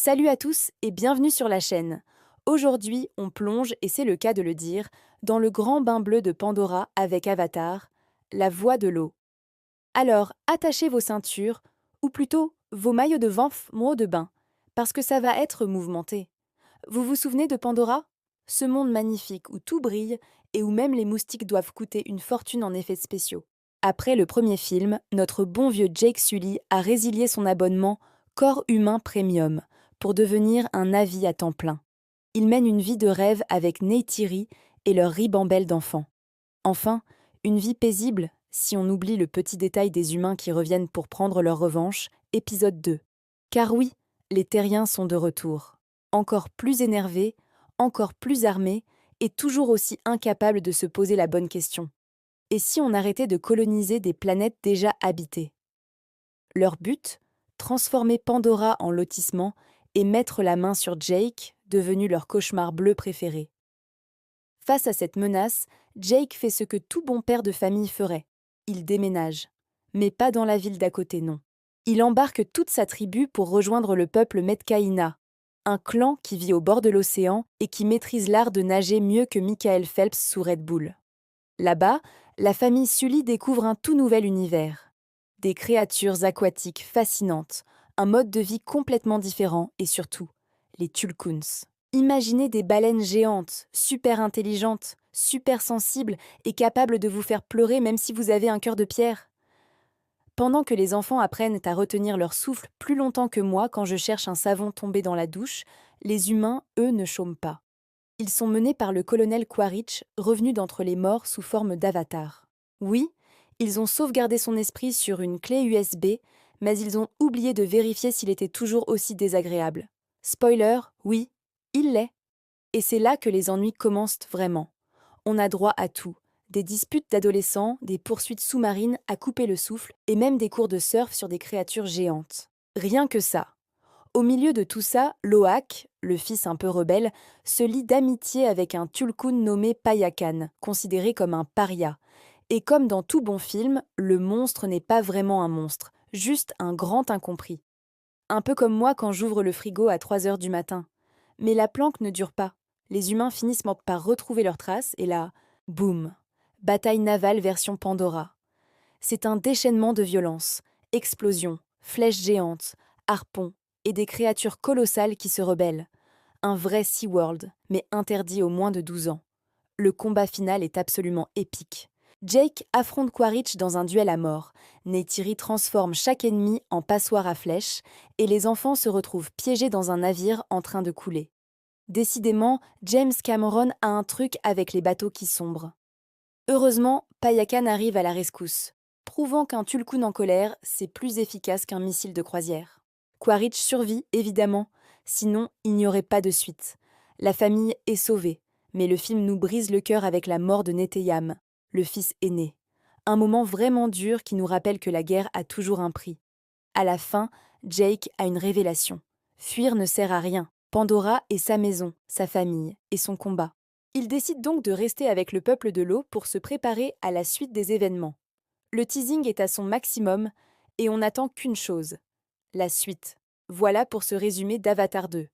Salut à tous et bienvenue sur la chaîne. Aujourd'hui, on plonge, et c'est le cas de le dire, dans le grand bain bleu de Pandora avec Avatar, la voie de l'eau. Alors, attachez vos ceintures, ou plutôt vos maillots de mot de bain, parce que ça va être mouvementé. Vous vous souvenez de Pandora? Ce monde magnifique où tout brille et où même les moustiques doivent coûter une fortune en effets spéciaux. Après le premier film, notre bon vieux Jake Sully a résilié son abonnement Corps Humain Premium pour devenir un Na'vi à temps plein. Il mène une vie de rêve avec Neytiri et leur ribambelle d'enfants. Enfin, une vie paisible, si on oublie le petit détail des humains qui reviennent pour prendre leur revanche, épisode 2. Car oui, les terriens sont de retour. Encore plus énervés, encore plus armés, et toujours aussi incapables de se poser la bonne question. Et si on arrêtait de coloniser des planètes déjà habitées? Leur but? Transformer Pandora en lotissement et mettre la main sur Jake, devenu leur cauchemar bleu préféré. Face à cette menace, Jake fait ce que tout bon père de famille ferait. Il déménage. Mais pas dans la ville d'à côté, non. Il embarque toute sa tribu pour rejoindre le peuple Metcaïna, un clan qui vit au bord de l'océan et qui maîtrise l'art de nager mieux que Michael Phelps sous Red Bull. Là-bas, la famille Sully découvre un tout nouvel univers. Des créatures aquatiques fascinantes, un mode de vie complètement différent et surtout, les Tulkuns. Imaginez des baleines géantes, super intelligentes, super sensibles et capables de vous faire pleurer même si vous avez un cœur de pierre. Pendant que les enfants apprennent à retenir leur souffle plus longtemps que moi quand je cherche un savon tombé dans la douche, les humains, eux, ne chôment pas. Ils sont menés par le colonel Quaritch, revenu d'entre les morts sous forme d'avatar. Oui, ils ont sauvegardé son esprit sur une clé USB, mais ils ont oublié de vérifier s'il était toujours aussi désagréable. Spoiler, oui, il l'est. Et c'est là que les ennuis commencent vraiment. On a droit à tout. Des disputes d'adolescents, des poursuites sous-marines à couper le souffle et même des cours de surf sur des créatures géantes. Rien que ça. Au milieu de tout ça, Loak, le fils un peu rebelle, se lie d'amitié avec un Tulkun nommé Payakan, considéré comme un paria. Et comme dans tout bon film, le monstre n'est pas vraiment un monstre, juste un grand incompris. Un peu comme moi quand j'ouvre le frigo à 3 heures du matin. Mais la planque ne dure pas. Les humains finissent par retrouver leurs traces et là, boum, bataille navale version Pandora. C'est un déchaînement de violence, explosions, flèches géantes, harpons et des créatures colossales qui se rebellent. Un vrai SeaWorld, mais interdit aux moins de 12 ans. Le combat final est absolument épique. Jake affronte Quaritch dans un duel à mort. Neytiri transforme chaque ennemi en passoire à flèches et les enfants se retrouvent piégés dans un navire en train de couler. Décidément, James Cameron a un truc avec les bateaux qui sombrent. Heureusement, Payakan arrive à la rescousse, prouvant qu'un Tulkun en colère, c'est plus efficace qu'un missile de croisière. Quaritch survit, évidemment, sinon il n'y aurait pas de suite. La famille est sauvée, mais le film nous brise le cœur avec la mort de Neteyam, le fils aîné. Un moment vraiment dur qui nous rappelle que la guerre a toujours un prix. À la fin, Jake a une révélation. Fuir ne sert à rien. Pandora est sa maison, sa famille et son combat. Il décide donc de rester avec le peuple de l'eau pour se préparer à la suite des événements. Le teasing est à son maximum et on n'attend qu'une chose, la suite. Voilà pour ce résumé d'Avatar 2.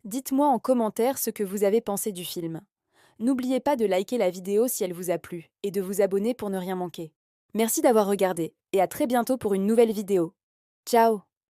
Dites-moi en commentaire ce que vous avez pensé du film. N'oubliez pas de liker la vidéo si elle vous a plu et de vous abonner pour ne rien manquer. Merci d'avoir regardé et à très bientôt pour une nouvelle vidéo. Ciao!